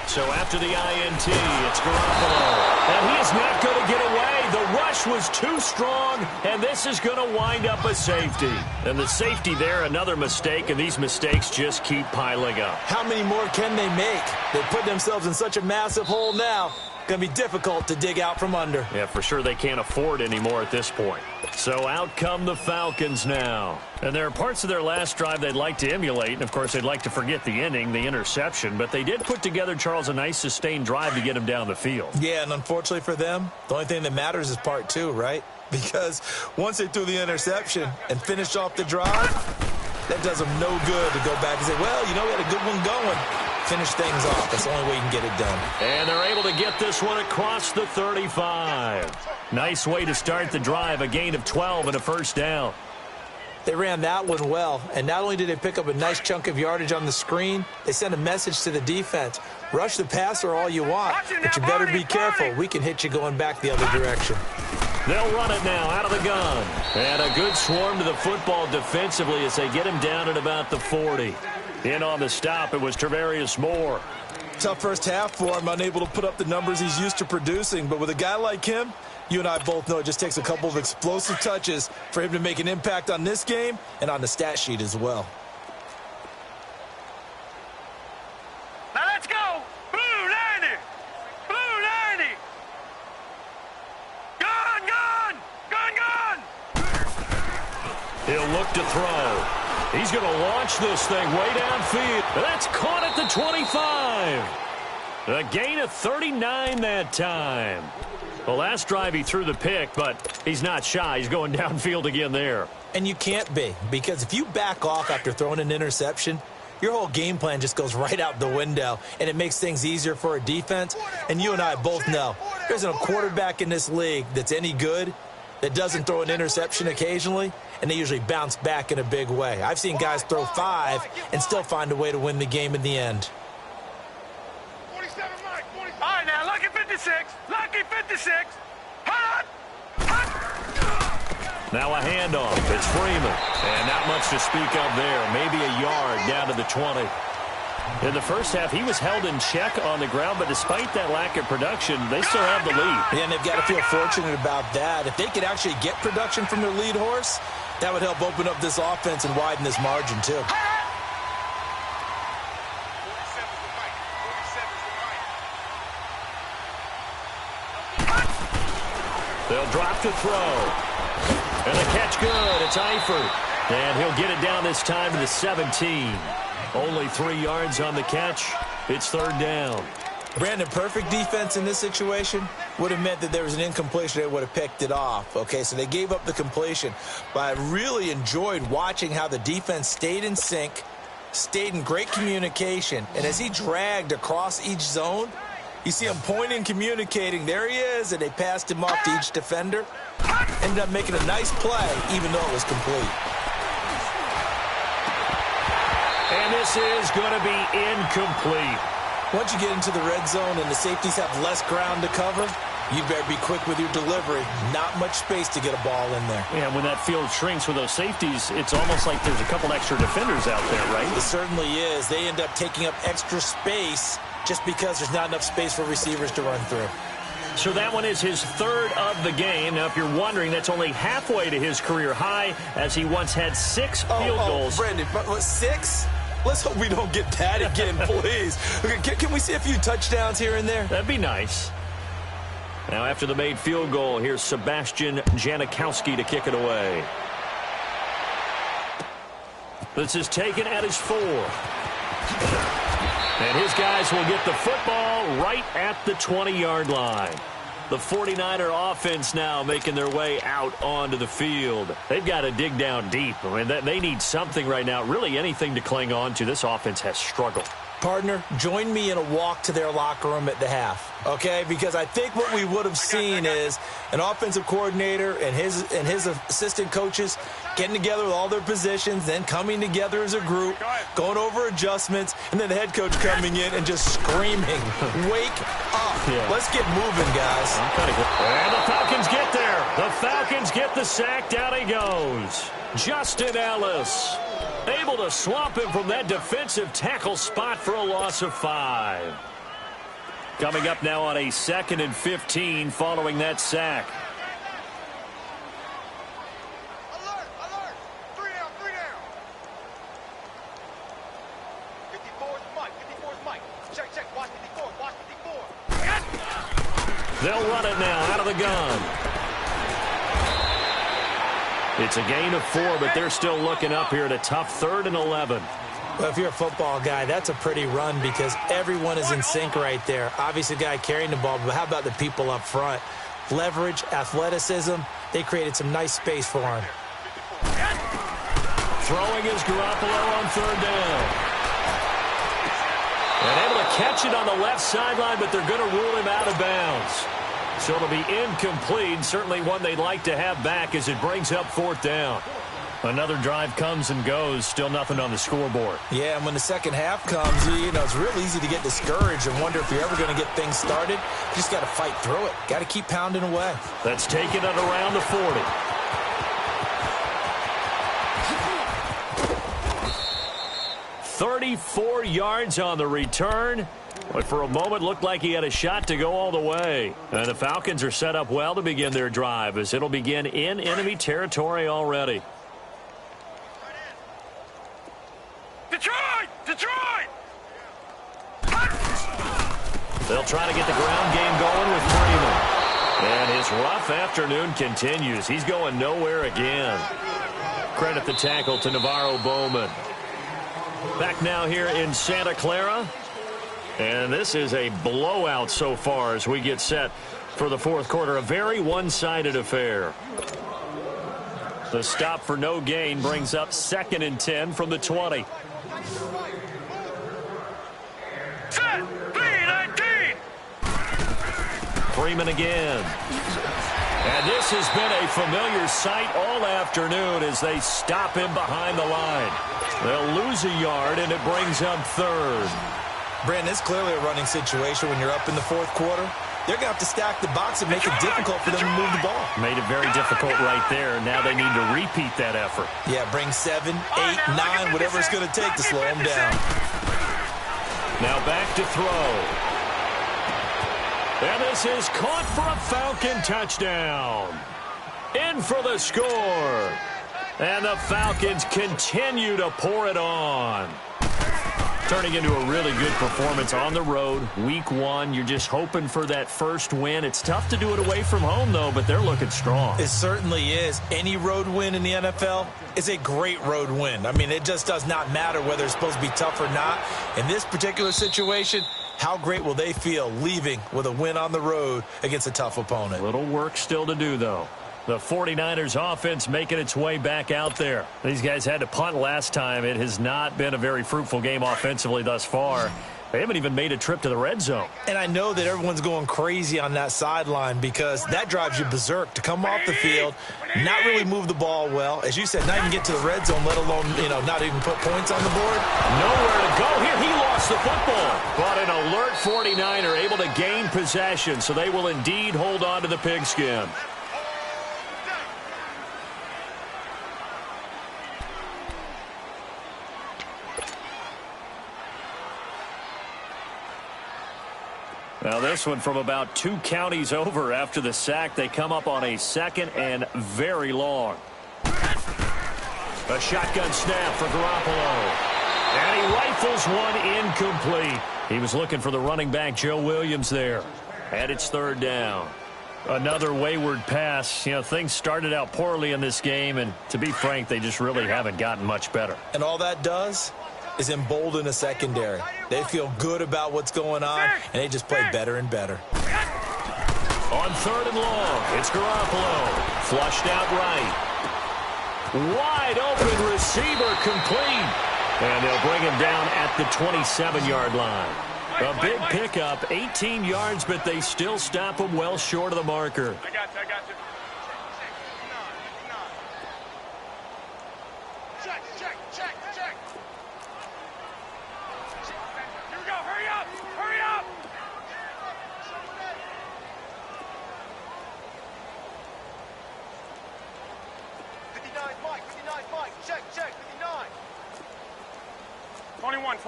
So after the INT, it's Garoppolo. And he is not going to get away. The rush was too strong, and this is going to wind up a safety. And the safety there, another mistake, and these mistakes just keep piling up. How many more can they make? They put themselves in such a massive hole now. Going to be difficult to dig out from under. Yeah, for sure they can't afford anymore at this point. So out come the Falcons now. And there are parts of their last drive they'd like to emulate. And, of course, they'd like to forget the inning, the interception. But they did put together, Charles, a nice sustained drive to get him down the field. Yeah, and unfortunately for them, the only thing that matters is part 2, right? Because once they threw the interception and finished off the drive, that does them no good to go back and say, well, you know, we had a good one going. Finish things off. That's the only way you can get it done. And they're able to get this one across the 35. Nice way to start the drive. A gain of 12 and a first down. They ran that one well, and not only did they pick up a nice chunk of yardage on the screen, they sent a message to the defense. Rush the passer all you want, but you better be careful. We can hit you going back the other direction. They'll run it now out of the gun. And a good swarm to the football defensively as they get him down at about the 40. In on the stop, it was Travarius Moore. Tough first half for him, unable to put up the numbers he's used to producing. But with a guy like him, you and I both know it just takes a couple of explosive touches for him to make an impact on this game and on the stat sheet as well. Now let's go. Blue 90. Blue 90. Gun, gun. Gun, gun. He'll look to throw. He's going to launch this thing way downfield. That's caught at the 25. A gain of 39 that time. The last drive he threw the pick, but he's not shy. He's going downfield again there. And you can't be, because if you back off after throwing an interception, your whole game plan just goes right out the window, and it makes things easier for a defense. And you and I both know there's a quarterback in this league that's any good that doesn't throw an interception occasionally, and they usually bounce back in a big way. I've seen guys throw 5 and still find a way to win the game in the end. 47, Mike. 47. All right, now, lucky 56. Lucky 56. Hot. Hot. Now a handoff. It's Freeman. And not much to speak of there. Maybe a yard down to the 20. In the first half, he was held in check on the ground, but despite that lack of production, they still have the lead. Yeah, and they've got to feel fortunate about that. If they could actually get production from their lead horse, that would help open up this offense and widen this margin, too. They'll drop to throw. And the catch good. It's Eifert. And he'll get it down this time to the 17. Only 3 yards on the catch. It's third down. Brandon, perfect defense in this situation would have meant that there was an incompletion. They would have picked it off. Okay, so they gave up the completion. But I really enjoyed watching how the defense stayed in sync, stayed in great communication. And as he dragged across each zone, you see him pointing, communicating. There he is, and they passed him off to each defender. Ended up making a nice play, even though it was complete. And this is going to be incomplete. Once you get into the red zone and the safeties have less ground to cover, you better be quick with your delivery. Not much space to get a ball in there. Yeah, when that field shrinks with those safeties, it's almost like there's a couple extra defenders out there, right? It certainly is. They end up taking up extra space just because there's not enough space for receivers to run through. So that one is his third of the game. Now, if you're wondering, that's only halfway to his career high, as he once had 6 field goals. Brandon, 6? Let's hope we don't get that again, please. Okay, can we see a few touchdowns here and there? That'd be nice. Now, after the made field goal, here's Sebastian Janikowski to kick it away. This is taken at his 4. And his guys will get the football right at the 20-yard line. The 49er offense now making their way out onto the field. They've got to dig down deep. I mean, they need something right now, really anything to cling on to. This offense has struggled. Partner, join me in a walk to their locker room at the half, okay? Because I think what we would have seen is an offensive coordinator and his assistant coaches getting together with all their positions, then coming together as a group, going over adjustments, and then the head coach coming in and just screaming, wake up. Yeah. Let's get moving, guys. And the Falcons get there. The Falcons get the sack. Down he goes. Justin Ellis able to swamp him from that defensive tackle spot for a loss of 5. Coming up now on a 2nd and 15 following that sack. Alert, alert. 3 down, 3 down. 54's Mike, 54's Mike. Check, check, watch 54, watch 54. They'll run it now out of the gun. It's a gain of 4, but they're still looking up here at a tough 3rd and 11. Well, if you're a football guy, that's a pretty run because everyone is in sync right there. Obviously, the guy carrying the ball, but how about the people up front? Leverage, athleticism, they created some nice space for him. Throwing is Garoppolo on 3rd down. And able to catch it on the left sideline, but they're going to rule him out of bounds. So it'll be incomplete, certainly one they'd like to have back as it brings up 4th down. Another drive comes and goes, still nothing on the scoreboard. Yeah, and when the second half comes, you know, it's real easy to get discouraged and wonder if you're ever going to get things started. You just got to fight through it. Got to keep pounding away. That's taking it around the 40. "34 yards on the return, but for a moment looked like he had a shot to go all the way. And the Falcons are set up well to begin their drive, as it'll begin in enemy territory already. Detroit! Detroit! They'll try to get the ground game going with Freeman. And his rough afternoon continues. He's going nowhere again. Credit the tackle to Navarro Bowman. Back now here in Santa Clara. And this is a blowout so far as we get set for the fourth quarter. A very one-sided affair. The stop for no gain brings up 2nd and 10 from the 20. Set! B-19! Freeman again. And this has been a familiar sight all afternoon as they stop him behind the line. They'll lose a yard, and it brings up 3rd. Brandon, it's clearly a running situation when you're up in the fourth quarter. They're going to have to stack the box and make it difficult for them to move the ball. Made it very difficult right there. Now they need to repeat that effort. Yeah, bring 7, 8, 9, whatever it's going to take to slow them down. Now back to throw. And this is caught for a Falcon touchdown. In for the score. And the Falcons continue to pour it on. Turning into a really good performance on the road. Week 1, you're just hoping for that first win. It's tough to do it away from home, though, but they're looking strong. It certainly is. Any road win in the NFL is a great road win. I mean, it just does not matter whether it's supposed to be tough or not. In this particular situation, how great will they feel leaving with a win on the road against a tough opponent? Little work still to do, though. The 49ers offense making its way back out there. These guys had to punt last time. It has not been a very fruitful game offensively thus far. They haven't even made a trip to the red zone. And I know that everyone's going crazy on that sideline because that drives you berserk to come off the field, not really move the ball well. As you said, not even get to the red zone, let alone, not even put points on the board. Nowhere to go here. He lost the football. But an alert 49er able to gain possession, so they will indeed hold on to the pigskin. Now this one from about 2 counties over after the sack. They come up on a 2nd and very long. A shotgun snap for Garoppolo. And he rifles one incomplete. He was looking for the running back, Joe Williams, there. And it's 3rd down. Another wayward pass. Things started out poorly in this game, and to be frank, they just really haven't gotten much better. And all that does is embolden the secondary. They feel good about what's going on, and they just play better and better. On 3rd and long, it's Garoppolo. Flushed out right. Wide open receiver complete. And they'll bring him down at the 27-yard line. A big pickup, 18 yards, but they still stop him well short of the marker. I got you. Check. Here we go, hurry up! 59, Mike, check, 59. 21. You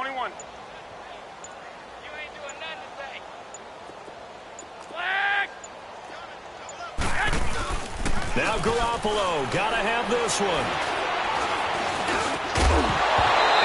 ain't doing nothing today. Flag! Now Garoppolo, gotta have this one.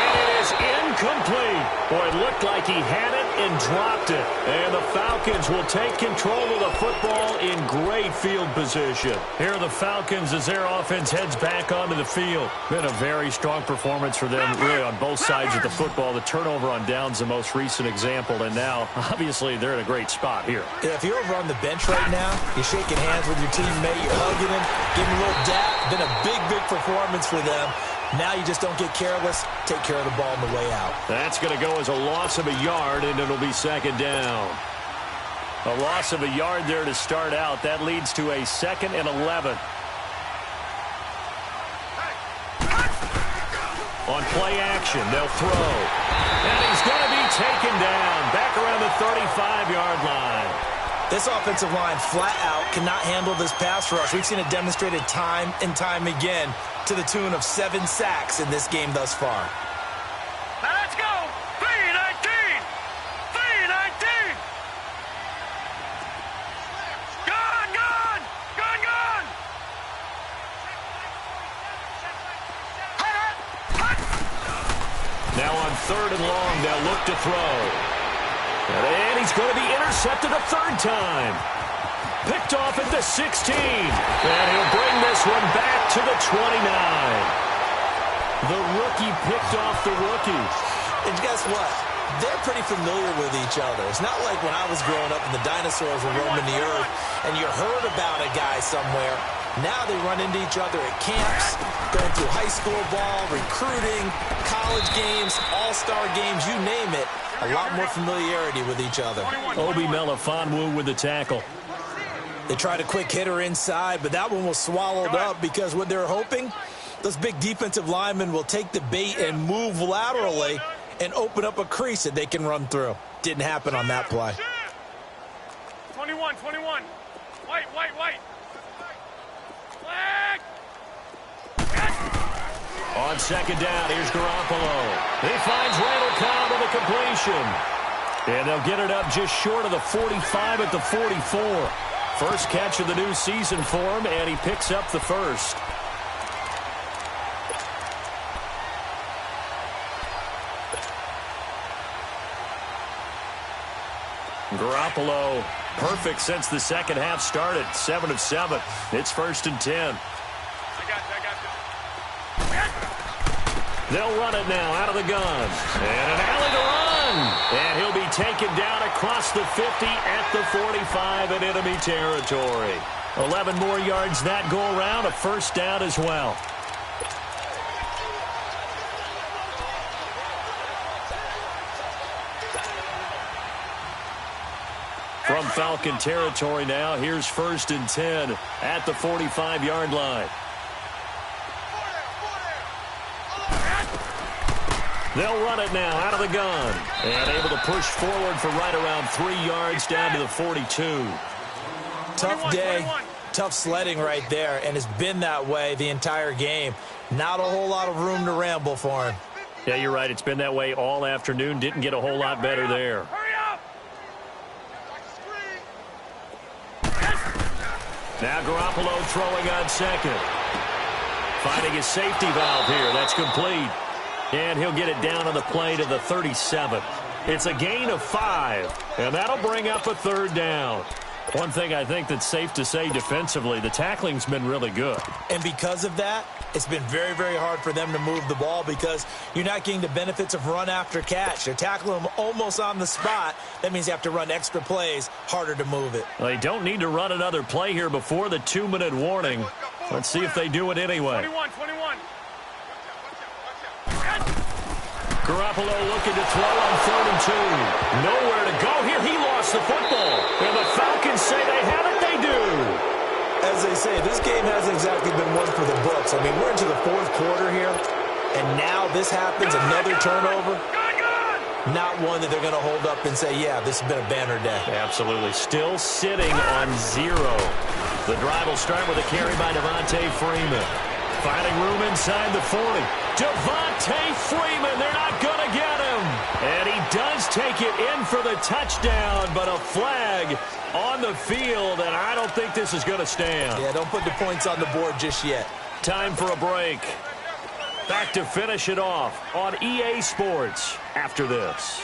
And it is incomplete. Boy, it looked like he had it and dropped it. And the Falcons will take control of the football in great field position. Here are the Falcons as their offense heads back onto the field. Been a very strong performance for them, really, on both sides of the football. The turnover on downs, the most recent example. And now, obviously, they're in a great spot here. Yeah, if you're over on the bench right now, you're shaking hands with your teammate, you're hugging him, giving him a little dap. Been a big performance for them. Now you just don't get careless. Take care of the ball on the way out. That's going to go as a loss of a yard, and it'll be 2nd down. A loss of a yard there to start out. That leads to a 2nd and 11. On play action, they'll throw. And he's going to be taken down back around the 35-yard line. This offensive line flat out cannot handle this pass rush. We've seen it demonstrated time and time again to the tune of 7 sacks in this game thus far. Now let's go. 3-19. 3-19. Gone, gone. Gone, gone. Now on 3rd and long, they'll look to throw. And he's going to be intercepted a 3rd time. Picked off at the 16. And he'll bring this one back to the 29. The rookie picked off the rookie. And guess what? They're pretty familiar with each other. It's not like when I was growing up and the dinosaurs were roaming the earth and you heard about a guy somewhere. Now they run into each other at camps, going through high school ball, recruiting, college games, all-star games, you name it. A lot more familiarity with each other. Obi Melifonwu with the tackle. They tried a quick hitter inside, but that one was swallowed up because what they're hoping, those big defensive linemen will take the bait and move laterally and open up a crease that they can run through. Didn't happen on that play. 21. White. Flag. On 2nd down, here's Garoppolo. He finds Randall Cobb with a completion. And they'll get it up just short of the 45 at the 44. First catch of the new season for him, and he picks up the first. Garoppolo, perfect since the second half started. 7 of 7. It's 1st and 10. I got They'll run it now out of the gun. And an alley to run. And he'll be taken down across the 50 at the 45 in enemy territory. 11 more yards that go around. A 1st down as well. From Falcon territory now, here's 1st and 10 at the 45-yard line. They'll run it now out of the gun. And able to push forward for right around 3 yards down to the 42. Tough day, tough sledding right there, and it's been that way the entire game. Not a whole lot of room to ramble for him. Yeah, you're right. It's been that way all afternoon. Didn't get a whole lot better there. Hurry up. Now Garoppolo throwing on 2nd. Finding his safety valve here. That's complete. And he'll get it down on the play to the 37. It's a gain of 5, and that'll bring up a 3rd down. One thing I think that's safe to say defensively, the tackling's been really good. And because of that, it's been very, very hard for them to move the ball because you're not getting the benefits of run after catch. They're tackling them almost on the spot. That means you have to run extra plays, harder to move it. They don't need to run another play here before the 2-minute warning. Let's see if they do it anyway. 21. Garoppolo looking to throw on 3rd and 2. Nowhere to go here. He lost the football. And the Falcons say they have it. They do. As they say, this game hasn't exactly been one for the books. I mean, we're into the 4th quarter here, and now this happens, another turnover. Not one that they're going to hold up and say, yeah, this has been a banner day. Absolutely. Still sitting on 0. The drive will start with a carry by Devontae Freeman. Finding room inside the 40. Devontae Freeman, they're not going to get him. And he does take it in for the touchdown, but a flag on the field, and I don't think this is going to stand. Yeah, don't put the points on the board just yet. Time for a break. Back to finish it off on EA Sports after this.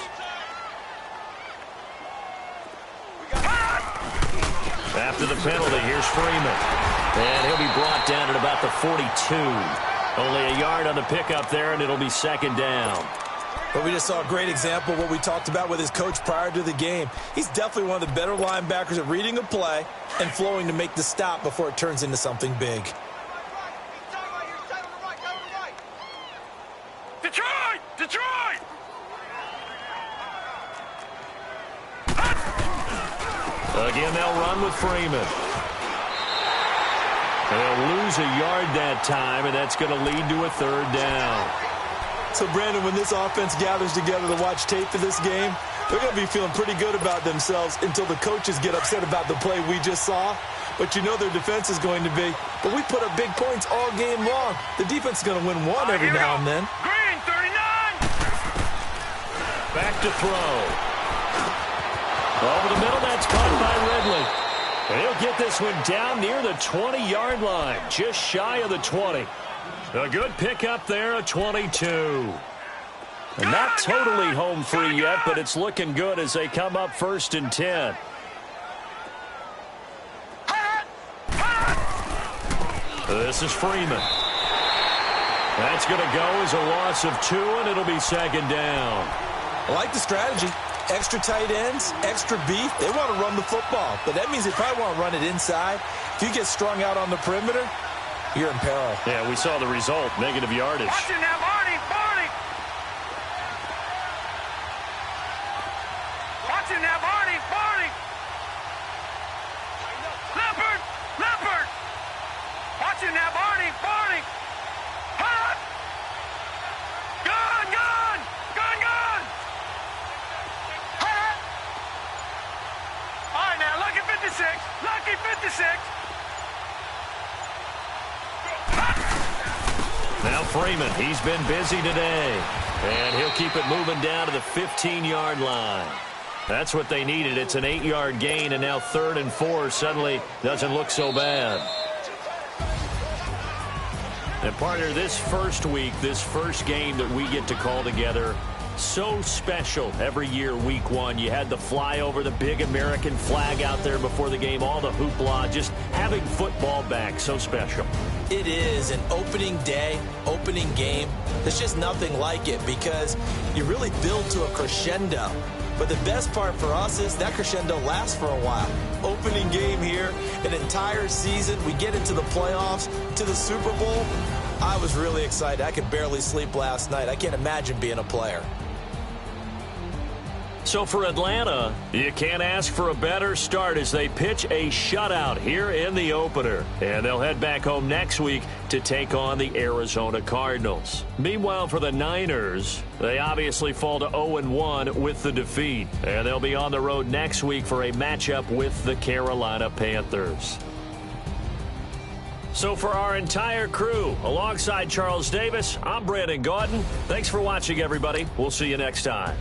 After the penalty, here's Freeman. And he'll be brought down at about the 42. Only a yard on the pickup there, and it'll be 2nd down. But we just saw a great example of what we talked about with his coach prior to the game. He's definitely one of the better linebackers at reading a play and flowing to make the stop before it turns into something big. Detroit! Again, they'll run with Freeman. And they'll lose a yard that time, and that's going to lead to a 3rd down. So, Brandon, when this offense gathers together to watch tape of this game, they're going to be feeling pretty good about themselves until the coaches get upset about the play we just saw. But you know their defense is going to be. But we put up big points all game long. The defense is going to win one every now and then. Green, 39! Back to throw. Over the middle, that's caught by Ridley. He'll get this one down near the 20-yard line, just shy of the 20. A good pickup there, a 22. And not totally home free yet, but it's looking good as they come up 1st and 10. This is Freeman. That's going to go as a loss of 2, and it'll be 2nd down. I like the strategy. Extra tight ends, extra beef. They want to run the football, but that means they probably want to run it inside. If you get strung out on the perimeter, you're in peril. Yeah, we saw the result, negative yardage. Watch it now, Barney, Barney! Watch it now, Barney, Barney! Leopard, Leopard! Watch it now, Barney, Barney! Hot! Gun, gun! Gun, gun! Hot! All right, now, lucky 56. Lucky 56. Now Freeman, he's been busy today. And he'll keep it moving down to the 15-yard line. That's what they needed. It's an 8-yard gain, and now 3rd and 4 suddenly doesn't look so bad. And partner, this first week, this first game that we get to call together, so special every year, week 1. You had the flyover, the big American flag out there before the game, all the hoopla, just having football back, so special. It is an opening day, opening game. There's just nothing like it because you really build to a crescendo. But the best part for us is that crescendo lasts for a while. Opening game here, an entire season. We get into the playoffs, to the Super Bowl. I was really excited. I could barely sleep last night. I can't imagine being a player. So for Atlanta, you can't ask for a better start as they pitch a shutout here in the opener. And they'll head back home next week to take on the Arizona Cardinals. Meanwhile, for the Niners, they obviously fall to 0-1 with the defeat. And they'll be on the road next week for a matchup with the Carolina Panthers. So for our entire crew, alongside Charles Davis, I'm Brandon Gaudin. Thanks for watching, everybody. We'll see you next time.